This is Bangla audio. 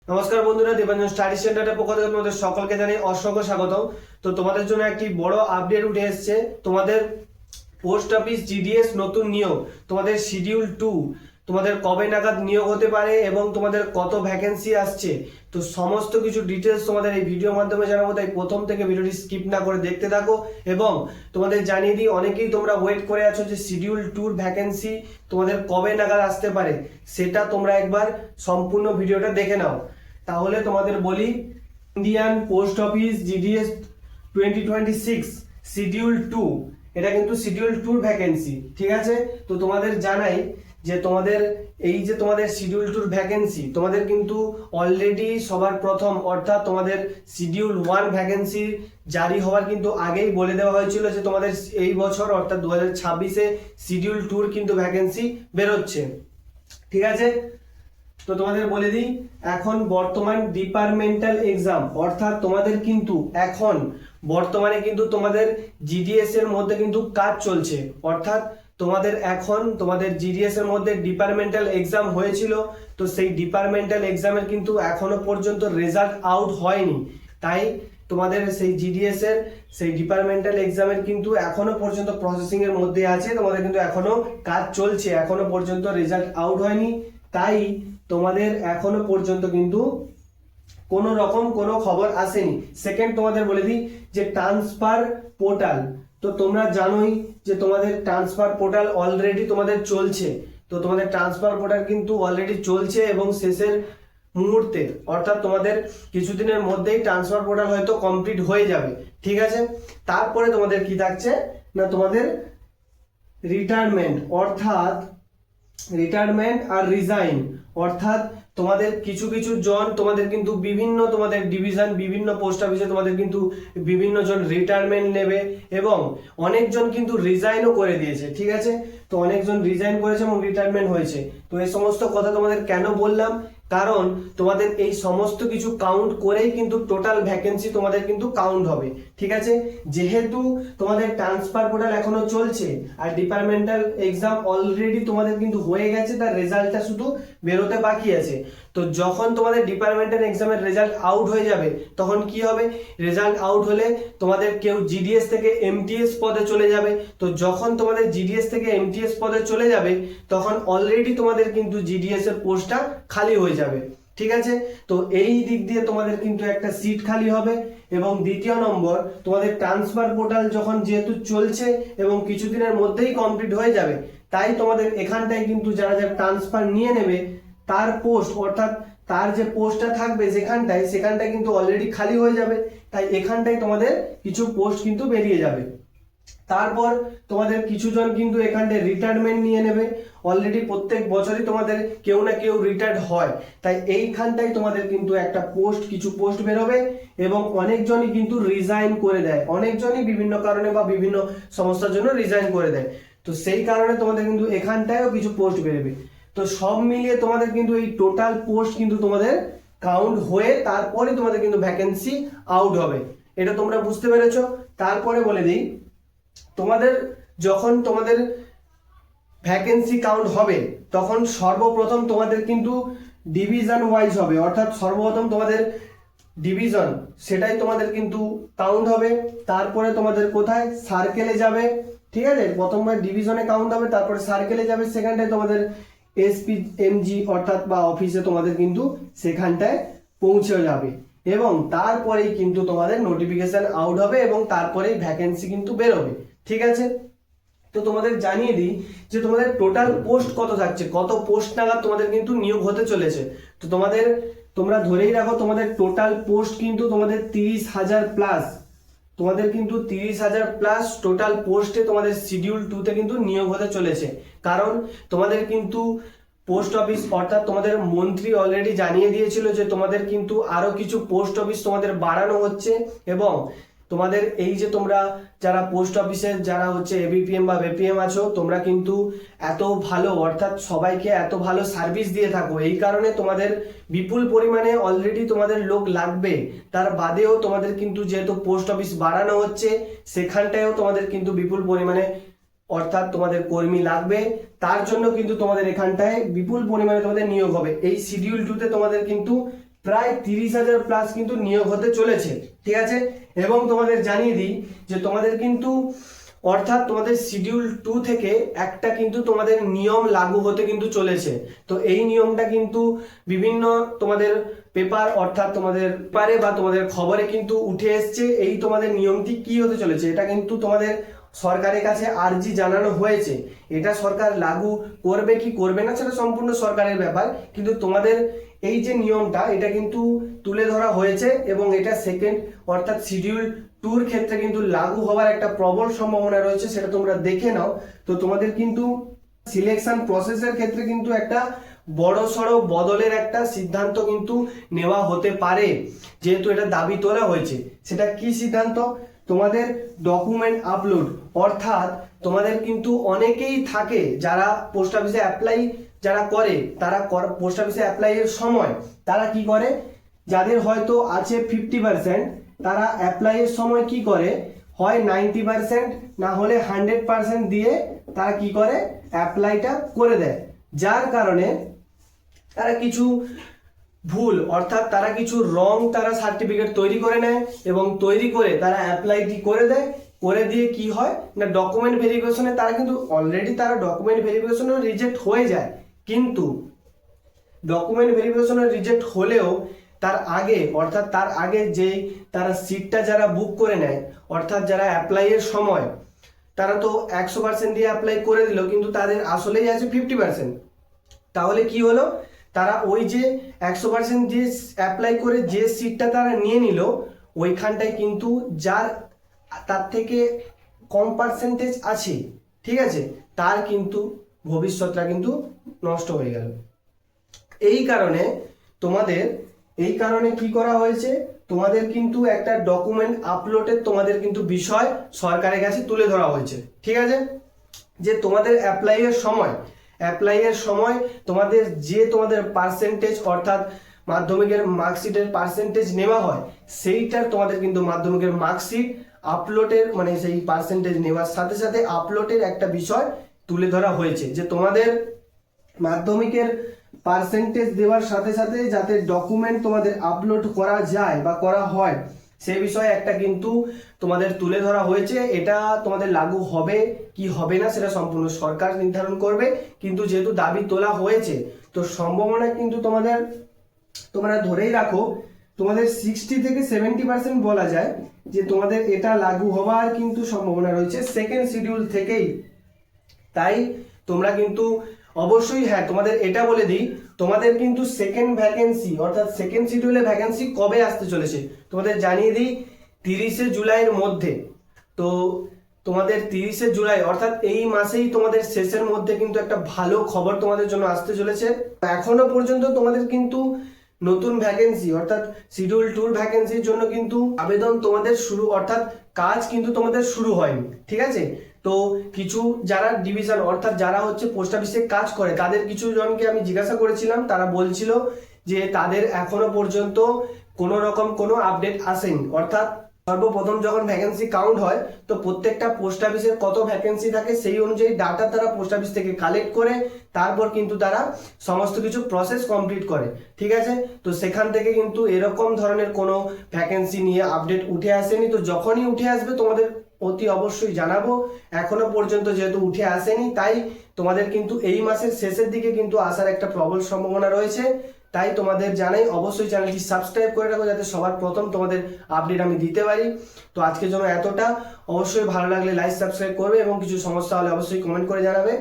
নমস্কার বন্ধুরা, দেবাঞ্জন স্টাডি সেন্টারের পক্ষ থেকে তোমাদের সকলকে জানাই অসংখ্য স্বাগত। তো তোমাদের জন্য একটি বড় আপডেট উঠে এসেছে। তোমাদের পোস্ট অফিস জিডিএস নতুন নিয়োগ, তোমাদের শিডিউল 2 তোমাদের কবে নাগাদ নিয়োগ হতে পারে এবং তোমাদের কত ভ্যাকেন্সি আসছে, তো সমস্ত কিছু ডিটেলস তোমাদের এই ভিডিওর মাধ্যমে জানাবো। তাই প্রথম থেকে ভিডিওটি স্কিপ না করে দেখতে থাকো। এবং তোমাদের জানিয়ে দিই, অনেকেই তোমরা ওয়েট করে আছো যে শিডিউল 2 ভ্যাকেন্সি তোমাদের কবে নাগাদ আসতে পারে, সেটা তোমরা একবার সম্পূর্ণ ভিডিওটা দেখে নাও। তাহলে তোমাদের বলি, Indian post office GDS 2026 schedule 2, এটা কিন্তু শিডিউল 2 ভ্যাকেন্সি, ঠিক আছে। তো তোমাদের জানাই যে তোমাদের এই যে তোমাদের শিডিউল 2 ভ্যাকেন্সি, তোমাদের কিন্তু অলরেডি সবার প্রথম অর্থাৎ তোমাদের শিডিউল 1 ভ্যাকেন্সি জারি হওয়ার কিন্তু আগেই বলে দেওয়া হয়েছিল যে তোমাদের এই বছর অর্থাৎ 2026-এ শিডিউল 2 কিন্তু ভ্যাকেন্সি বেরোচ্ছে, ঠিক আছে। তো তোমাদের বলে দিই, এখন বর্তমান ডিপার্টমেন্টাল এক্সাম অর্থাৎ তোমাদের কিন্তু এখন বর্তমানে কিন্তু তোমাদের জিডিএস এর মধ্যে কিন্তু কাজ চলছে। অর্থাৎ তোমাদের এখন তোমাদের জিডিএস এর মধ্যে ডিপার্টমেন্টাল এক্সাম হয়েছিল, তো সেই ডিপার্টমেন্টাল এক্সামের কিন্তু এখনো পর্যন্ত রেজাল্ট আউট হয়নি। তাই তোমাদের সেই জিডিএস এর সেই ডিপার্টমেন্টাল এক্সামের কিন্তু এখনো পর্যন্ত প্রসেসিং এর মধ্যে আছে, তোমাদের কিন্তু এখনো কাজ চলছে, এখনো পর্যন্ত রেজাল্ট আউট হয়নি। তাই তোমাদের এখনো পর্যন্ত কিন্তু কোনো রকম কোনো খবর আসেনি। সেকেন্ড, তোমাদের বলে দিই যে ট্রান্সফার পোর্টাল, তো তোমরা জানোই যে তোমাদের ট্রান্সফার পোর্টাল অলরেডি তোমাদের চলছে। তো তোমাদের ট্রান্সফার পোর্টাল কিন্তু অলরেডি চলছে এবং শেষের মুহূর্তে অর্থাৎ তোমাদের কিছুদিনের মধ্যেই ট্রান্সফার পোর্টাল হয়তো কমপ্লিট হয়ে যাবে, ঠিক আছে। তারপরে তোমাদের কি থাকছে না, তোমাদের রিটায়ারমেন্ট অর্থাৎ রিটায়ারমেন্ট আর রিজাইন, অর্থাৎ তোমাদের কিছু কিছু জন তোমাদের কিন্তু বিভিন্ন তোমাদের ডিভিশন বিভিন্ন পোস্ট অফিসে তোমাদের কিন্তু বিভিন্ন জন রিটায়ারমেন্ট নেবে এবং অনেকজন কিন্তু রিজাইনও করে দিয়েছে, ঠিক আছে। তো অনেকজন রিজাইন করেছে এবং রিটায়ারমেন্ট হয়েছে। তো এই সমস্ত কথা তোমাদের কেন বললাম, কারণ তোমাদের এই সমস্ত কিছু কাউন্ট করেই কিন্তু টোটাল ভ্যাকেন্সি তোমাদের কিন্তু কাউন্ট হবে, ঠিক আছে। যেহেতু তোমাদের ট্রান্সফার পোর্টাল এখনো চলছে আর ডিপার্টমেন্টাল এক্সাম অলরেডি তোমাদের কিন্তু হয়ে গেছে, তার রেজাল্টটা শুধু বেরোতে বাকি আছে। তো যখন তোমাদের ডিপার্টমেন্টাল এক্সামের রেজাল্ট আউট হয়ে যাবে, তখন কি হবে, রেজাল্ট আউট হলে তোমাদের কেউ জিডিএস থেকে এমটিএস পদে চলে যাবে। তো যখন তোমাদের জিডিএস থেকে এমটিএস পদে চলে যাবে, তখন অলরেডি তোমাদের কিন্তু জিডিএস এর পোস্টটা খালি হয়ে যাবে, ঠিক আছে। তো এই দিক দিয়ে তোমাদের কিন্তু একটা সিট খালি হবে। এবং দ্বিতীয় নম্বর, তোমাদের ট্রান্সফার পোর্টাল যখন যেহেতু চলছে এবং কিছুদিনের মধ্যেই কমপ্লিট হয়ে যাবে, তাই তোমাদের এখানটায় কিন্তু যারা যারা ট্রান্সফার নিয়ে নেবে তার পোস্ট অর্থাৎ তার যে পোস্টটা থাকবে সেখানটায় কিন্তু অলরেডি খালি হয়ে যাবে। তাই এখানটায় তোমাদের কিছু পোস্ট কিন্তু বেরিয়ে যাবে। তারপর তোমাদের কিছু জন কিন্তু এখানটায় রিটায়ারমেন্ট নিয়ে নেবে। অলরেডি প্রত্যেক বছরই তোমাদের কেউ না কেউ রিটায়ার্ড হয়, তাই এইখানটাই তোমাদের কিন্তু একটা কিছু পোস্ট বেরোবে এবং অনেকজনই কিন্তু রিজাইন করে দেয়, অনেকজনই বিভিন্ন কারণে বা বিভিন্ন সমস্যার জন্য রিজাইন করে দেয়। তো সেই কারণে তোমাদের কিন্তু এখানটায়ও কিছু পোস্ট বেরোবে। তো সব মিলিয়ে তোমাদের কিন্তু এই টোটাল পোস্ট কিন্তু তোমাদের কাউন্ট হয়ে তারপরে তোমাদের কিন্তু ভ্যাকেন্সি আউট হবে, এটা তোমরা বুঝতে পেরেছো। তারপরে বলে দিই, তোমাদের যখন তোমাদের ভ্যাকেন্সি কাউন্ট হবে, তখন সর্বপ্রথম তোমাদের কিন্তু ডিভিশন ওয়াইজ হবে, অর্থাৎ সর্বপ্রথম তোমাদের ডিভিশন সেটাই তোমাদের কিন্তু কাউন্ট হবে। তারপরে তোমাদের কোথায় সার্কেলে যাবে, ঠিক আছে। প্রথমবার ডিভিশনে কাউন্ট হবে, তারপরে সার্কেলে যাবে, সেখানটায় তোমাদের এসপি এমজি অর্থাৎ বা অফিসে তোমাদের কিন্তু সেখানটায় পৌঁছে যাবে এবং তারপরেই কিন্তু তোমাদের নোটিফিকেশন আউট হবে এবং তারপরেই ভ্যাকেন্সি কিন্তু বেরোবে, ঠিক আছে। তো তোমাদের জানিয়ে দিই যে তোমাদের টোটাল পোস্ট কত থাকছে, কত পোস্ট নাগাদ তোমাদের কিন্তু নিয়োগ হতে চলেছে। তো তোমরা ধরেই রাখো তোমাদের টোটাল পোস্ট কিন্তু তোমাদের 30,000 প্লাস, তোমাদের কিন্তু 30,000 প্লাস টোটাল পোস্টে তোমাদের শিডিউল 2-তে কিন্তু নিয়োগ হতে চলেছে। কারণ তোমাদের কিন্তু পোস্ট অফিস অর্থাৎ তোমাদের মন্ত্রী অলরেডি জানিয়ে দিয়েছিল যে তোমাদের কিন্তু আরো কিছু পোস্ট অফিস তোমাদের বাড়ানো হচ্ছে এবং তোমাদের এই যে তোমরা যারা পোস্ট অফিসের যারা হচ্ছে এবিপিএম বা বিপিএম আছো, তোমরা কিন্তু এত ভালো অর্থাৎ সবাইকে এত ভালো সার্ভিস দিয়ে থাকো, এই কারণে তোমাদের বিপুল পরিমাণে অলরেডি তোমাদের লোক লাগবে। তার বাদেও তোমাদের কিন্তু যেহেতু পোস্ট অফিস বাড়ানো হচ্ছে, সেখানটায়ও তোমাদের কিন্তু বিপুল পরিমাণে অর্থাৎ তোমাদের কর্মী লাগবে। তার জন্য কিন্তু তোমাদের এখানটায় বিপুল পরিমাণে তোমাদের নিয়োগ হবে। এই শিডিউল 2-তে তোমাদের কিন্তু প্রায় 30,000 প্লাস কিন্তু নিয়োগ হতে চলেছে, ঠিক আছে। এবং তোমাদের জানিয়ে দিই যে তোমাদের কিন্তু অর্থাৎ তোমাদের শিডিউল 2 থেকে একটা কিন্তু তোমাদের নিয়ম লাগু হতে কিন্তু চলেছে। তো এই নিয়মটা কিন্তু বিভিন্ন তোমাদের পেপার অর্থাৎ তোমাদের পেপারে বা তোমাদের খবরে কিন্তু উঠে এসছে। এই তোমাদের নিয়মটি কি হতে চলেছে, এটা কিন্তু তোমাদের সরকারের কাছে আর্জি জানানো হয়েছে। এটা সরকার লাগু করবে কি করবে না সেটা সম্পূর্ণ সরকারের ব্যাপার, কিন্তু তোমাদের এই যে নিয়মটা এটা কিন্তু তুলে ধরা হয়েছে এবং এটা সেকেন্ড অর্থাৎ শিডিউল 2 এর ক্ষেত্রে কিন্তু লাগু হওয়ার একটা প্রবল সম্ভাবনা রয়েছে, সেটা তোমরা দেখে নাও। তো তোমাদের কিন্তু সিলেকশন প্রসেসের ক্ষেত্রে কিন্তু একটা বড় সড়ো বদলের একটা সিদ্ধান্ত কিন্তু নেওয়া হতে পারে, যেহেতু এটা দাবি তোলা হয়েছে। সেটা কি সিদ্ধান্ত? তোমাদের ডকুমেন্ট আপলোড, অর্থাৎ তোমাদের কিন্তু অনেকেই থাকে যারা পোস্ট অফিসে অ্যাপ্লাই যারা করে, তারা পোস্ট অফিসে অ্যাপ্লাই এর সময় তারা কি করে, যাদের হয়তো আছে 50%, তারা অ্যাপ্লাই এর সময় কি করে, হয় 90% না হলে 100% দিয়ে তারা কি করে অ্যাপ্লাইটা করে দেয়। যার কারণে তারা কিছু ভুল অর্থাৎ তারা কিছু রং তারা সার্টিফিকেট তৈরি করে নেয় এবং তৈরি করে তারা অ্যাপ্লাইটি করে দেয়। করে দিয়ে কি হয় না, ডকুমেন্ট ভেরিফিকেশনে তারা কিন্তু অলরেডি তারা ডকুমেন্ট ভেরিফিকেশনে রিজেক্ট হয়ে যায়, কিন্তু ডকুমেন্ট ভেরিফিকেশনে রিজেক্ট হলেও তার আগে অর্থাৎ তার আগে যে তারা সিটটা যারা বুক করে নেয় অর্থাৎ যারা অ্যাপ্লাইয়ের সময় তারা তো 100% দিয়ে অ্যাপ্লাই করে দিল, কিন্তু তাদের আসলেই আছে 50%। তাহলে কি হলো, তারা ওই যে 100% যে অ্যাপ্লাই করে যে সিটটা তারা নিয়ে নিল ওইখানটায় কিন্তু যার তার থেকে কম পার্সেন্টেজ আছে, ঠিক আছে, তার কিন্তু ভবিষ্যৎটা কিন্তু নষ্ট হয়ে গেল। এই কারণে কি করা হয়েছে, তোমাদের কিন্তু একটা ডকুমেন্ট আপলোডের তোমাদের কিন্তু বিষয় সরকারের কাছে তুলে ধরা হয়েছে, ঠিক আছে। যে তোমাদের অ্যাপ্লাইয়ের সময় তোমাদের পার্সেন্টেজ অর্থাৎ মাধ্যমিকের মার্কশিটের পার্সেন্টেজ নেওয়া হয়, সেইটার তোমাদের কিন্তু মাধ্যমিকের মার্কশিট আপলোডের মানে সেই পার্সেন্টেজ নেওয়ার সাথে সাথে আপলোডের একটা বিষয় তুলে ধরা হয়েছে, যে তোমাদের মাধ্যমিকের পার্সেন্টেজ দেওয়ার সাথে সাথে যাতে ডকুমেন্ট তোমাদের আপলোড করা যায় বা করা হয় সেই বিষয়ে একটা কিন্তু তোমাদের তুলে ধরা হয়েছে। এটা তোমাদের লাগু হবে কি হবে না সেটা সম্পূর্ণ সরকার নির্ধারণ করবে, কিন্তু যেহেতু দাবি তোলা হয়েছে তো সম্ভাবনা কিন্তু তোমরা ধরেই রাখো তোমাদের 60 থেকে 70% বলা যায় যে তোমাদের এটা লাগু হওয়ার কিন্তু সম্ভাবনা রয়েছে সেকেন্ড শিডিউল থেকেই। তাই তোমরা কিন্তু অবশ্যই, হ্যাঁ তোমাদের এটা বলে দিই, তোমাদের কিন্তু সেকেন্ড ভ্যাকেন্সি অর্থাৎ সেকেন্ড শিডিউলে ভ্যাকেন্সি কবে আসতে চলেছে তোমাদের জানিয়ে দিই, 30শে জুলাইয়ের মধ্যে। তো তোমাদের 30শে জুলাই অর্থাৎ এই মাসেই তোমাদের শেষের মধ্যে কিন্তু একটা ভালো খবর তোমাদের জন্য আসতে চলেছে। এখনো পর্যন্ত তোমাদের কিন্তু নতুন ভ্যাকেন্সি অর্থাৎ শিডিউল 2 ভ্যাকেন্সির জন্য কিন্তু আবেদন তোমাদের শুরু অর্থাৎ কাজ কিন্তু তোমাদের শুরু হয়নি, ঠিক আছে। তো কিছু যারা ডিভিশন অর্থাৎ যারা হচ্ছে পোস্ট অফিসে কাজ করে তাদের কিছু জনকে আমি জিজ্ঞাসা করেছিলাম, তারা বলছিল যে তাদের এখনো পর্যন্ত কোনো রকম কোনো আপডেট আসেনি। অর্থাৎ সর্বপ্রথম যখন ভ্যাকেন্সি কাউন্ট হয় তো প্রত্যেকটা পোস্ট অফিসের কত ভ্যাকেন্সি থাকে সেই অনুযায়ী ডাটা তারা পোস্ট অফিস থেকে কালেক্ট করে তারপর কিন্তু তারা সমস্ত কিছু প্রসেস কমপ্লিট করে, ঠিক আছে। তো সেখান থেকে কিন্তু এরকম ধরনের কোনো ভ্যাকেন্সি নিয়ে আপডেট উঠে আসেনি। তো যখনই উঠে আসবে তোমাদের অতি অবশ্যই জানাবো। এখনো পর্যন্ত যেহেতু উঠে আসেনি তাই তোমাদের কিন্তু এই মাসের শেষের দিকে কিন্তু আসার একটা প্রবল সম্ভাবনা রয়েছে। তাই তোমাদের জানাই অবশ্যই চ্যানেলটি সাবস্ক্রাইব করে রাখো যাতে সবার প্রথম তোমাদের আপডেট আমি দিতে পারি। তো আজকের জন্য এতটা, অবশ্যই ভালো লাগলে লাইক সাবস্ক্রাইব করবে এবং কিছু সমস্যা হলে অবশ্যই কমেন্ট করে জানাবে।